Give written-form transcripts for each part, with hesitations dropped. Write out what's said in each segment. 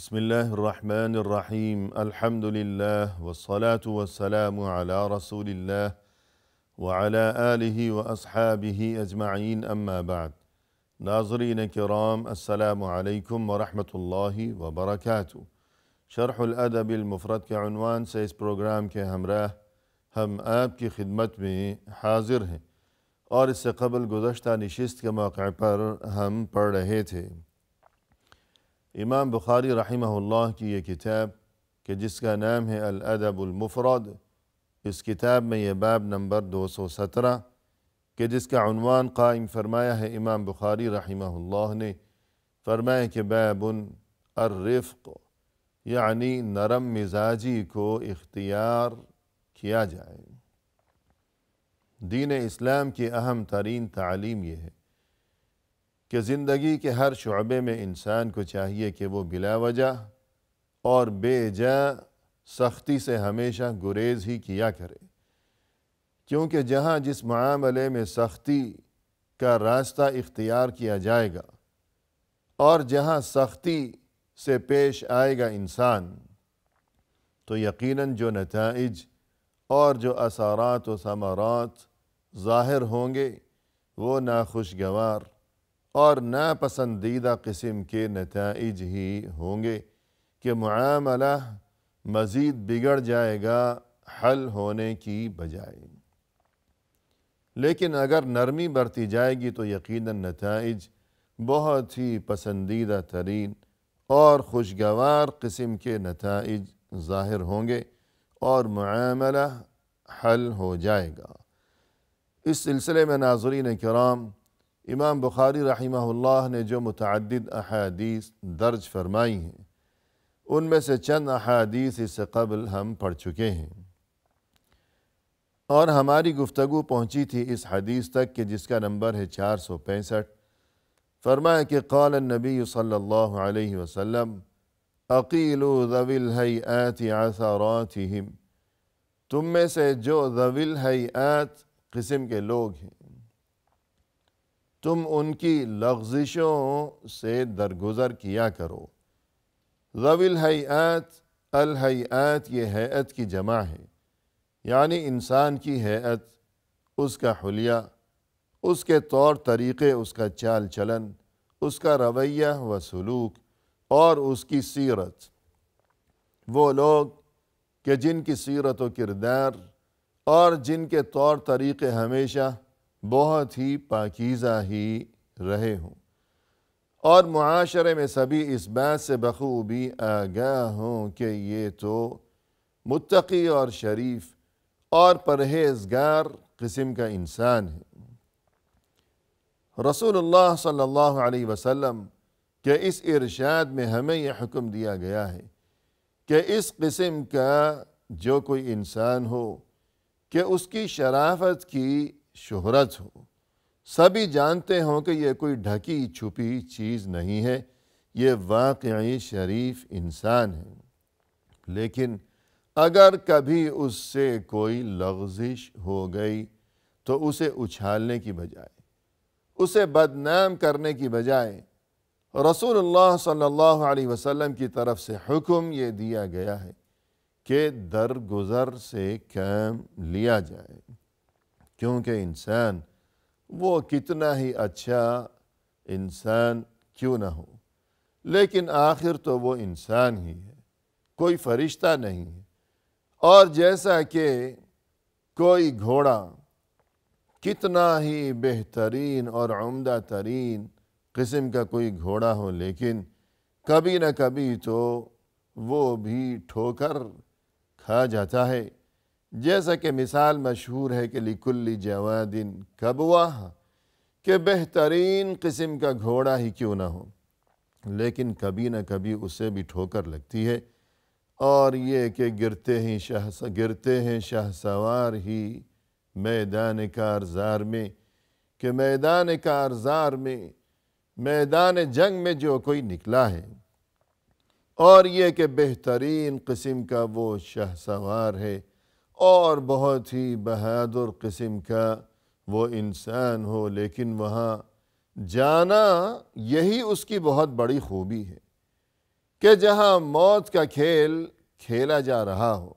بسم الله الرحمن الرحيم الحمد لله والصلاة والسلام على رسول الله وعلى آله وأصحابه أجمعين أما بعد ناظرین کرام السلام علیکم ورحمۃ اللہ وبرکاتہ۔ شرح الادب المفرد کے عنوان سے اس پروگرام کے ہمراہ ہم آپ کی خدمت میں حاضر ہیں، اور اس سے قبل گزشتہ نشست کے موقع پر ہم پڑھ رہے تھے امام بخاری رحمہ اللہ کی یہ کتاب کہ جس کا نام ہے الادب المفرد۔ اس کتاب میں یہ باب نمبر 217 کہ جس کا عنوان قائم فرمایا ہے امام بخاری رحمہ اللہ نے، فرمایا کہ باب الرفق، یعنی نرم مزاجی کو اختیار کیا جائے۔ دین اسلام کی اہم ترین تعلیم یہ ہے کہ زندگی کے ہر شعبے میں انسان کو چاہیے کہ وہ بلا وجہ اور بے جا سختی سے ہمیشہ گریز ہی کیا کرے، کیونکہ جہاں جس معاملے میں سختی کا راستہ اختیار کیا جائے گا اور جہاں سختی سے پیش آئے گا انسان، تو یقیناً جو نتائج اور جو اثرات و ثمرات ظاہر ہوں گے وہ ناخوشگوار اور ناپسندیدہ قسم کے نتائج ہی ہوں گے کہ معاملہ مزید بگڑ جائے گا حل ہونے کی بجائے۔ لیکن اگر نرمی برتی جائے گی تو یقیناً نتائج بہت ہی پسندیدہ ترین اور خوشگوار قسم کے نتائج ظاہر ہوں گے اور معاملہ حل ہو جائے گا۔ اس سلسلے میں ناظرین کرام، امام بخاری رحمہ اللہ نے جو متعدد احادیث درج فرمائی ہیں، ان میں سے چند احادیث اس سے قبل ہم پڑھ چکے ہیں، اور ہماری گفتگو پہنچی تھی اس حدیث تک کہ جس کا نمبر ہے 465۔ فرمایا کہ قال النبی صلی اللہ علیہ وسلم اقیلوا ذوی الہیئات عثراتہم، تم میں سے جو ذوی الہیئات قسم کے لوگ ہیں تم ان کی لغزشوں سے درگزر کیا کرو۔ ذوی الہیئات، الہیئات یہ ہیئت کی جمع ہے، یعنی انسان کی ہیئت، اس کا حلیہ، اس کے طور طریقے، اس کا چال چلن، اس کا رویہ و سلوک اور اس کی سیرت۔ وہ لوگ کہ جن کی سیرت و کردار اور جن کے طور طریقے ہمیشہ بہت ہی پاکیزہ ہی رہے ہوں، اور معاشرے میں سبھی اس بات سے بخوبی آگاہ ہوں کہ یہ تو متقی اور شریف اور پرہیزگار قسم کا انسان ہے۔ رسول اللہ صلی اللہ علیہ وسلم کے اس ارشاد میں ہمیں یہ حکم دیا گیا ہے کہ اس قسم کا جو کوئی انسان ہو کہ اس کی شرافت کی شہرت ہو، سبھی جانتے ہوں کہ یہ کوئی ڈھکی چھپی چیز نہیں ہے، یہ واقعی شریف انسان ہے، لیکن اگر کبھی اس سے کوئی لغزش ہو گئی تو اسے اچھالنے کی بجائے، اسے بدنام کرنے کی بجائے، رسول اللہ صلی اللہ علیہ وسلم کی طرف سے حکم یہ دیا گیا ہے کہ درگزر سے کام لیا جائے، کیونکہ انسان وہ کتنا ہی اچھا انسان کیوں نہ ہو، لیکن آخر تو وہ انسان ہی ہے، کوئی فرشتہ نہیں ہے۔ اور جیسا کہ کوئی گھوڑا کتنا ہی بہترین اور عمدہ ترین قسم کا کوئی گھوڑا ہو، لیکن کبھی نہ کبھی تو وہ بھی ٹھوکر کھا جاتا ہے، جیسا کہ مثال مشہور ہے کہ لِكُلِّ جَوَادٍ كَبْوَةٍ، کہ بہترین قسم کا گھوڑا ہی کیوں نہ ہو، لیکن کبھی نہ کبھی اسے بھی ٹھوکر لگتی ہے، اور یہ کہ گرتے ہیں شہسوار ہی میدان کارزار میں، کہ میدان کارزار میں، میدان جنگ میں جو کوئی نکلا ہے، اور یہ کہ بہترین قسم کا وہ شہسوار ہے اور بہت ہی بہادر قسم کا وہ انسان ہو، لیکن وہاں جانا یہی اس کی بہت بڑی خوبی ہے کہ جہاں موت کا کھیل کھیلا جا رہا ہو،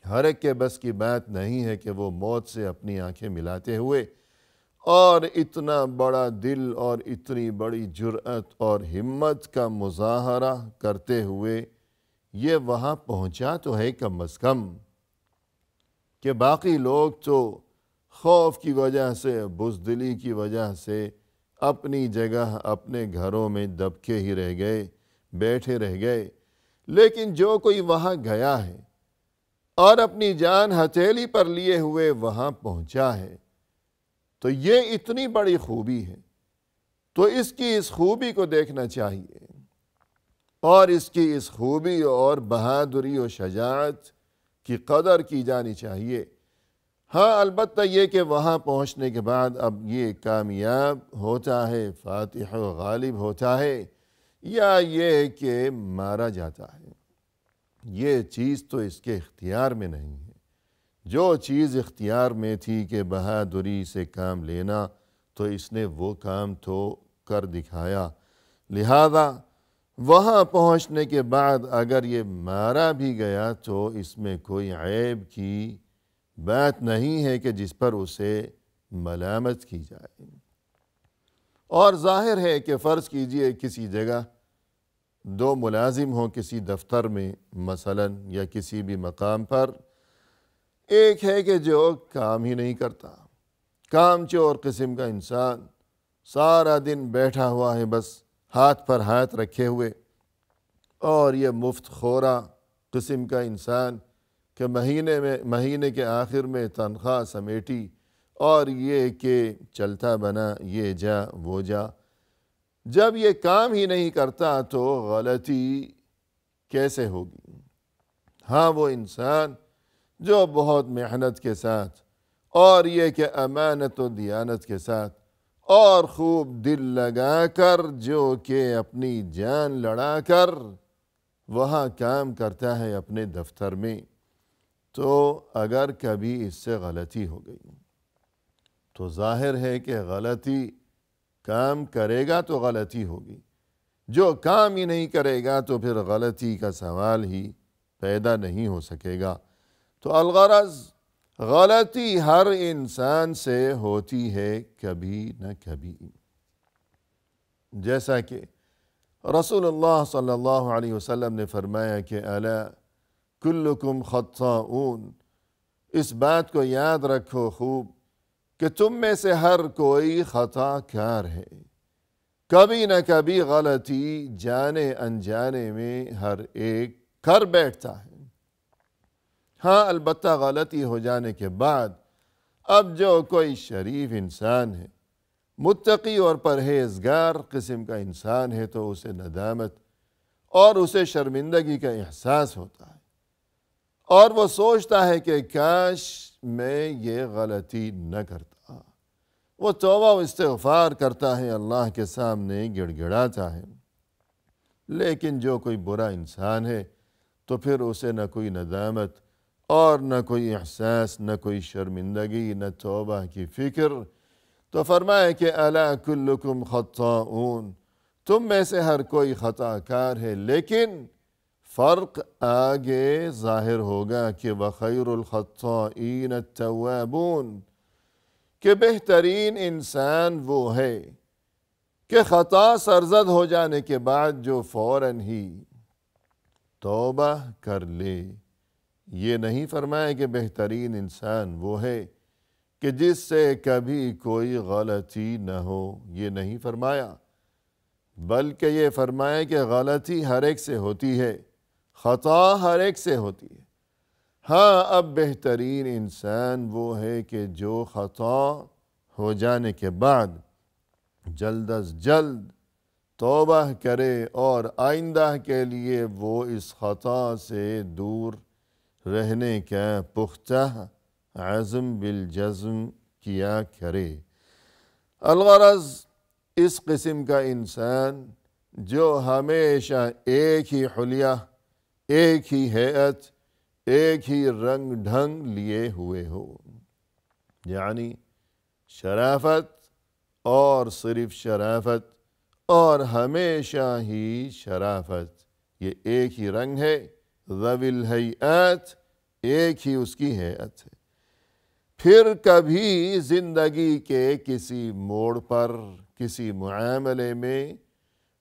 ہر ایک کے بس کی بات نہیں ہے کہ وہ موت سے اپنی آنکھیں ملاتے ہوئے اور اتنا بڑا دل اور اتنی بڑی جرأت اور ہمت کا مظاہرہ کرتے ہوئے یہ وہاں پہنچا تو ہے کم از کم، کہ باقی لوگ تو خوف کی وجہ سے، بزدلی کی وجہ سے اپنی جگہ اپنے گھروں میں دبکے ہی رہ گئے، بیٹھے رہ گئے، لیکن جو کوئی وہاں گیا ہے اور اپنی جان ہتھیلی پر لیے ہوئے وہاں پہنچا ہے تو یہ اتنی بڑی خوبی ہے، تو اس کی اس خوبی کو دیکھنا چاہیے اور اس کی اس خوبی اور بہادری و شجاعت کی قدر کی جانی چاہیے۔ ہاں البتہ یہ کہ وہاں پہنچنے کے بعد اب یہ کامیاب ہوتا ہے، فاتح و غالب ہوتا ہے، یا یہ کہ مارا جاتا ہے، یہ چیز تو اس کے اختیار میں نہیں ہے۔ جو چیز اختیار میں تھی کہ بہادری سے کام لینا، تو اس نے وہ کام تو کر دکھایا، لہذا وہاں پہنچنے کے بعد اگر یہ مارا بھی گیا تو اس میں کوئی عیب کی بات نہیں ہے کہ جس پر اسے ملامت کی جائے۔ اور ظاہر ہے کہ فرض کیجئے کسی جگہ دو ملازم ہوں کسی دفتر میں مثلاً یا کسی بھی مقام پر، ایک ہے کہ جو کام ہی نہیں کرتا، کام چور قسم کا انسان، سارا دن بیٹھا ہوا ہے بس ہاتھ پر ہاتھ رکھے ہوئے، اور یہ مفت خورا قسم کا انسان کہ مہینے کے آخر میں تنخواہ سمیٹی اور یہ کہ چلتا بنا یہ جا وہ جا۔ جب یہ کام ہی نہیں کرتا تو غلطی کیسے ہوگی؟ ہاں وہ انسان جو بہت محنت کے ساتھ اور یہ کہ امانت و دیانت کے ساتھ اور خوب دل لگا کر جو کہ اپنی جان لڑا کر وہاں کام کرتا ہے اپنے دفتر میں، تو اگر کبھی اس سے غلطی ہو گئی تو ظاہر ہے کہ غلطی کام کرے گا تو غلطی ہوگی، جو کام ہی نہیں کرے گا تو پھر غلطی کا سوال ہی پیدا نہیں ہو سکے گا۔ تو الغرض غلطی ہر انسان سے ہوتی ہے کبھی نہ کبھی، جیسا کہ رسول اللہ صلی اللہ علیہ وسلم نے فرمایا کہ الا کلکم خطاؤن، اس بات کو یاد رکھو خوب کہ تم میں سے ہر کوئی خطا کار ہے، کبھی نہ کبھی غلطی جانے انجانے میں ہر ایک کر بیٹھتا ہے۔ ہاں البتہ غلطی ہو جانے کے بعد اب جو کوئی شریف انسان ہے، متقی اور پرہیزگار قسم کا انسان ہے، تو اسے ندامت اور اسے شرمندگی کا احساس ہوتا ہے اور وہ سوچتا ہے کہ کاش میں یہ غلطی نہ کرتا، وہ توبہ و استغفار کرتا ہے، اللہ کے سامنے گڑ گڑاتا ہے۔ لیکن جو کوئی برا انسان ہے تو پھر اسے نہ کوئی ندامت اور نہ کوئی احساس، نہ کوئی شرمندگی، نہ توبہ کی فکر، تو فرمایا کہ الا کلکم خطاؤن، تم میں سے ہر کوئی خطا کار ہے، لیکن فرق آگے ظاہر ہوگا کہ وَخَيْرُ الْخَطَّائِينَ التَّوَّابُونَ، کہ بہترین انسان وہ ہے کہ خطا سرزد ہو جانے کے بعد جو فوراً ہی توبہ کر لے۔ یہ نہیں فرمایا کہ بہترین انسان وہ ہے کہ جس سے کبھی کوئی غلطی نہ ہو، یہ نہیں فرمایا، بلکہ یہ فرمایا کہ غلطی ہر ایک سے ہوتی ہے، خطا ہر ایک سے ہوتی ہے۔ ہاں اب بہترین انسان وہ ہے کہ جو خطا ہو جانے کے بعد جلد از جلد توبہ کرے اور آئندہ کے لیے وہ اس خطا سے دور رہنے کا پختہ عزم بالجزم کیا کرے۔ الغرض اس قسم کا انسان جو ہمیشہ ایک ہی حلیہ، ایک ہی ہیئت، ایک ہی رنگ ڈھنگ لیے ہوئے ہو، یعنی شرافت اور صرف شرافت اور ہمیشہ ہی شرافت، یہ ایک ہی رنگ ہے، ذوی الہیئات، ایک ہی اس کی ہیئت ہے۔ پھر کبھی زندگی کے کسی موڑ پر، کسی معاملے میں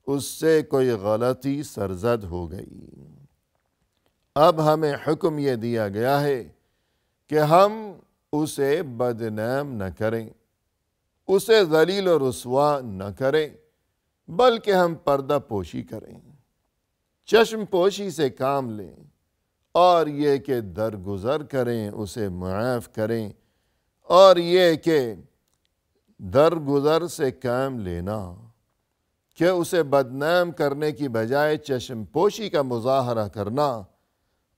اس سے کوئی غلطی سرزد ہو گئی، اب ہمیں حکم یہ دیا گیا ہے کہ ہم اسے بدنام نہ کریں، اسے ذلیل و رسوا نہ کریں، بلکہ ہم پردہ پوشی کریں، چشم پوشی سے کام لیں، اور یہ کہ درگزر کریں، اسے معاف کریں، اور یہ کہ درگزر سے کام لینا، کہ اسے بدنام کرنے کی بجائے چشم پوشی کا مظاہرہ کرنا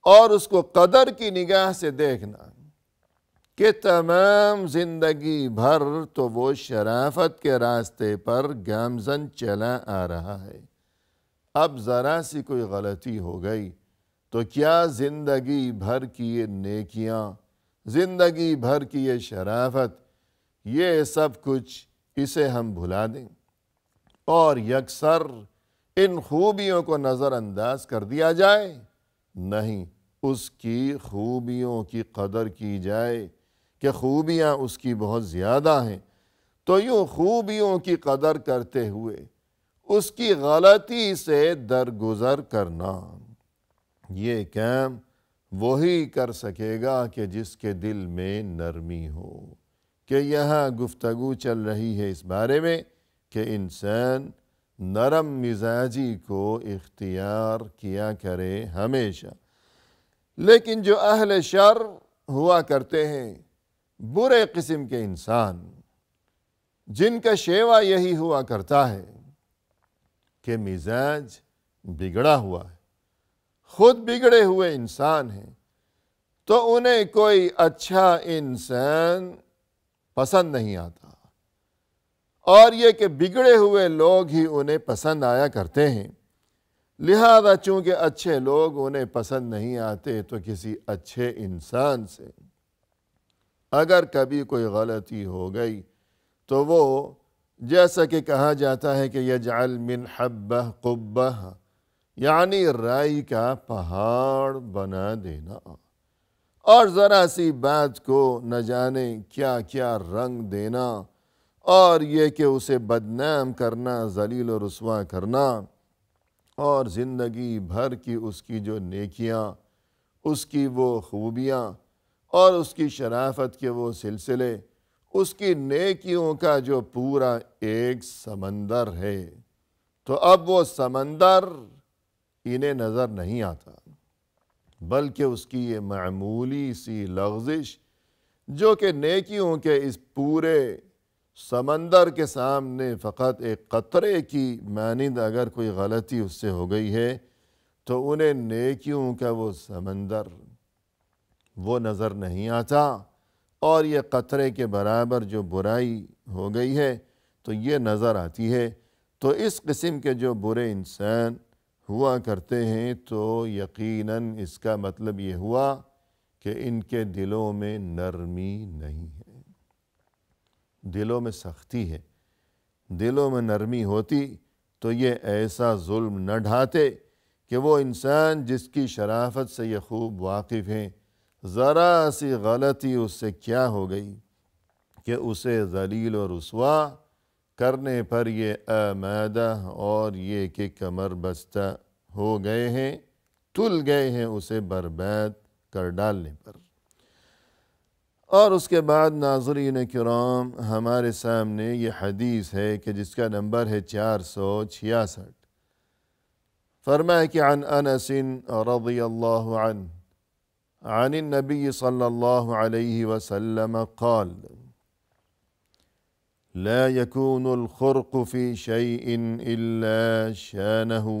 اور اس کو قدر کی نگاہ سے دیکھنا کہ تمام زندگی بھر تو وہ شرافت کے راستے پر گامزن چلا آ رہا ہے، اب ذرا سی کوئی غلطی ہو گئی تو کیا زندگی بھر کی یہ نیکیاں، زندگی بھر کی یہ شرافت، یہ سب کچھ اسے ہم بھلا دیں اور یکسر ان خوبیوں کو نظر انداز کر دیا جائے؟ نہیں، اس کی خوبیوں کی قدر کی جائے کہ خوبیاں اس کی بہت زیادہ ہیں، تو یوں خوبیوں کی قدر کرتے ہوئے اس کی غلطی سے درگزر کرنا، یہ کام وہی کر سکے گا کہ جس کے دل میں نرمی ہو۔ کہ یہاں گفتگو چل رہی ہے اس بارے میں کہ انسان نرم مزاجی کو اختیار کیا کرے ہمیشہ، لیکن جو اہل شر ہوا کرتے ہیں، برے قسم کے انسان، جن کا شیوا یہی ہوا کرتا ہے کہ مزاج بگڑا ہوا ہے، خود بگڑے ہوئے انسان ہیں، تو انہیں کوئی اچھا انسان پسند نہیں آتا، اور یہ کہ بگڑے ہوئے لوگ ہی انہیں پسند آیا کرتے ہیں، لہذا چونکہ اچھے لوگ انہیں پسند نہیں آتے تو کسی اچھے انسان سے اگر کبھی کوئی غلطی ہو گئی تو وہ، جیسا کہ کہا جاتا ہے کہ یجعل من حبہ قبہ، یعنی رائی کا پہاڑ بنا دینا، اور ذرا سی بات کو نہ جانے کیا کیا رنگ دینا، اور یہ کہ اسے بدنام کرنا، ذلیل و رسوا کرنا، اور زندگی بھر کی اس کی جو نیکیاں، اس کی وہ خوبیاں اور اس کی شرافت کے وہ سلسلے، اس کی نیکیوں کا جو پورا ایک سمندر ہے، تو اب وہ سمندر انہیں نظر نہیں آتا، بلکہ اس کی یہ معمولی سی لغزش جو کہ نیکیوں کے اس پورے سمندر کے سامنے فقط ایک قطرے کی مانند اگر کوئی غلطی اس سے ہو گئی ہے تو انہیں نیکیوں کا وہ سمندر وہ نظر نہیں آتا، اور یہ قطرے کے برابر جو برائی ہو گئی ہے تو یہ نظر آتی ہے۔ تو اس قسم کے جو برے انسان ہوا کرتے ہیں تو یقیناً اس کا مطلب یہ ہوا کہ ان کے دلوں میں نرمی نہیں ہے، دلوں میں سختی ہے۔ دلوں میں نرمی ہوتی تو یہ ایسا ظلم نہ ڈھاتے کہ وہ انسان جس کی شرافت سے یہ خوب واقف ہیں، ذرا سی غلطی اس سے کیا ہو گئی کہ اسے ذلیل و رسوا کرنے پر یہ آمادہ اور یہ کہ کمر بستہ ہو گئے ہیں، تل گئے ہیں اسے برباد کر ڈالنے پر۔ اور اس کے بعد ناظرین کرام ہمارے سامنے یہ حدیث ہے کہ جس کا نمبر ہے 466۔ فرمایا کہ عن انس رضی اللہ عنہ عن النبی صلی اللہ علیہ وسلم قال لا يكون الخرق في شيء إلا شانه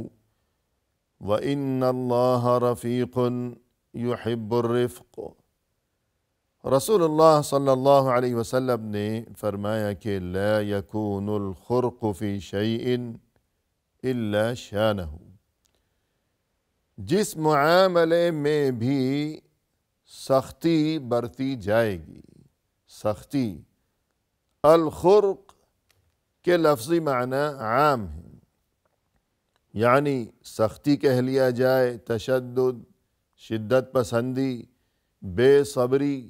وإن الله رفيق يحب الرفق۔ رسول اللہ صلی اللہ علیہ وسلم نے فرمایا کہ لا يكون الخرق في شيء إلا شانه، جس معاملے میں بھی سختی برتی جائے گی، سختی، الخرق کے لفظی معنی عام ہے، یعنی سختی کہہ لیا جائے، تشدد، شدت پسندی، بے صبری،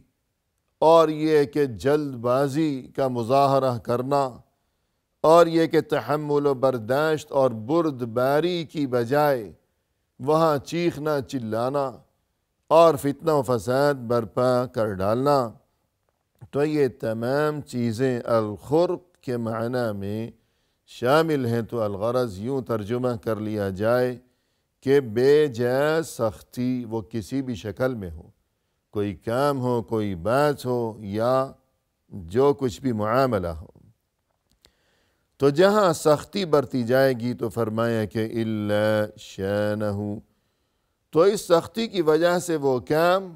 اور یہ کہ جلد بازی کا مظاہرہ کرنا، اور یہ کہ تحمل و برداشت اور بردباری کی بجائے وہاں چیخنا چلانا اور فتنہ و فساد برپا کر ڈالنا، تو یہ تمام چیزیں الخرق کے معنی میں شامل ہیں۔ تو الغرض یوں ترجمہ کر لیا جائے کہ بے جا سختی وہ کسی بھی شکل میں ہو، کوئی کام ہو، کوئی بات ہو، یا جو کچھ بھی معاملہ ہو، تو جہاں سختی برتی جائے گی تو فرمایا کہ الا شانہ، تو اس سختی کی وجہ سے وہ کام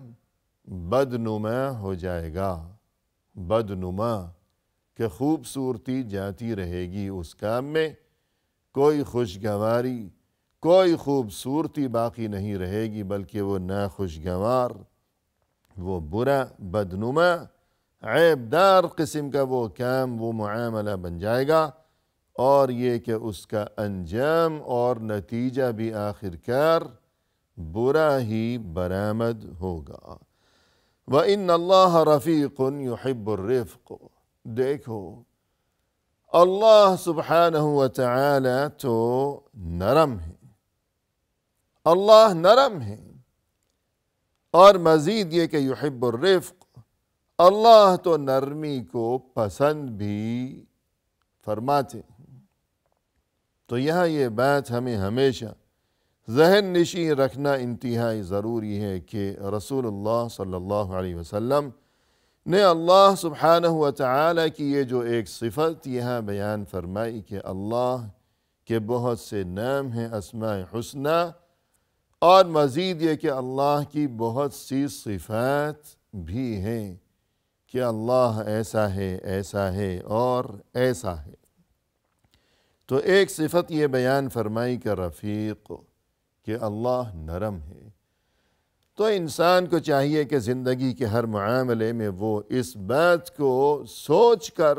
بدنما ہو جائے گا، بدنما کہ خوبصورتی جاتی رہے گی اس کام میں، کوئی خوشگواری، کوئی خوبصورتی باقی نہیں رہے گی، بلکہ وہ ناخوشگوار، وہ برا، بدنما، عیب دار قسم کا وہ کام، وہ معاملہ بن جائے گا، اور یہ کہ اس کا انجام اور نتیجہ بھی آخر کار برا ہی برآمد ہوگا۔ وَإِنَّ اللَّهَ رَفِيقٌ يُحِبُّ الرِّفْقَ، دیکھو اللہ سبحانہ وتعالی تو نرم ہے، اللہ نرم ہے، اور مزید یہ کہ یحب الرفق، اللہ تو نرمی کو پسند بھی فرماتے ہیں۔ تو یہاں یہ بات ہمیں ہمیشہ ذہن نشین رکھنا انتہائی ضروری ہے کہ رسول اللہ صلی اللہ علیہ وسلم نے اللہ سبحانہ وتعالی کی یہ جو ایک صفت یہاں بیان فرمائی کہ اللہ کے بہت سے نام ہیں اسماء حسنی، اور مزید یہ کہ اللہ کی بہت سی صفات بھی ہیں کہ اللہ ایسا ہے اور ایسا ہے۔ تو ایک صفت یہ بیان فرمائی کہ رفیق، کہ اللہ نرم ہے۔ تو انسان کو چاہیے کہ زندگی کے ہر معاملے میں وہ اس بات کو سوچ کر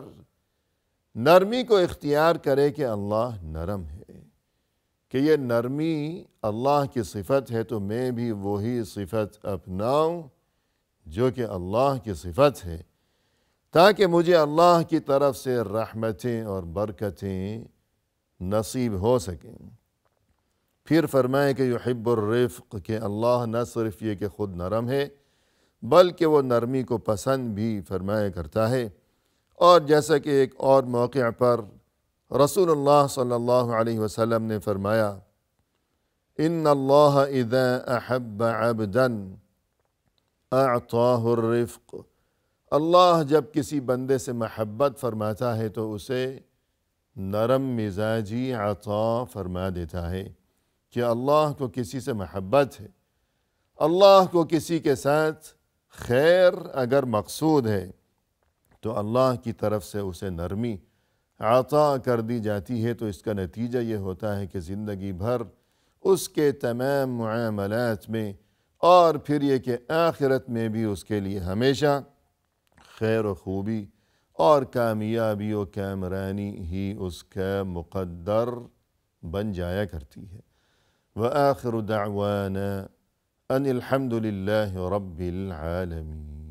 نرمی کو اختیار کرے کہ اللہ نرم ہے، کہ یہ نرمی اللہ کی صفت ہے، تو میں بھی وہی صفت اپناؤں جو کہ اللہ کی صفت ہے، تاکہ مجھے اللہ کی طرف سے رحمتیں اور برکتیں نصیب ہو سکیں۔ پھر فرمائے کہ یحب الرفق، کہ اللہ نہ صرف یہ کہ خود نرم ہے بلکہ وہ نرمی کو پسند بھی فرمایا کرتا ہے۔ اور جیسا کہ ایک اور موقع پر رسول اللہ صلی اللہ علیہ وسلم نے فرمایا ان اللہ اذا احب عبدا اعطاہ الرفق، اللہ جب کسی بندے سے محبت فرماتا ہے تو اسے نرم مزاجی عطا فرما دیتا ہے، کہ اللہ کو کسی سے محبت ہے، اللہ کو کسی کے ساتھ خیر اگر مقصود ہے تو اللہ کی طرف سے اسے نرمی عطا کر دی جاتی ہے، تو اس کا نتیجہ یہ ہوتا ہے کہ زندگی بھر اس کے تمام معاملات میں اور پھر یہ کہ آخرت میں بھی اس کے لیے ہمیشہ خیر و خوبی اور کامیابی و کامرانی ہی اس کا مقدر بن جایا کرتی ہے۔ وآخر دعوانا ان الحمد للہ رب العالمین۔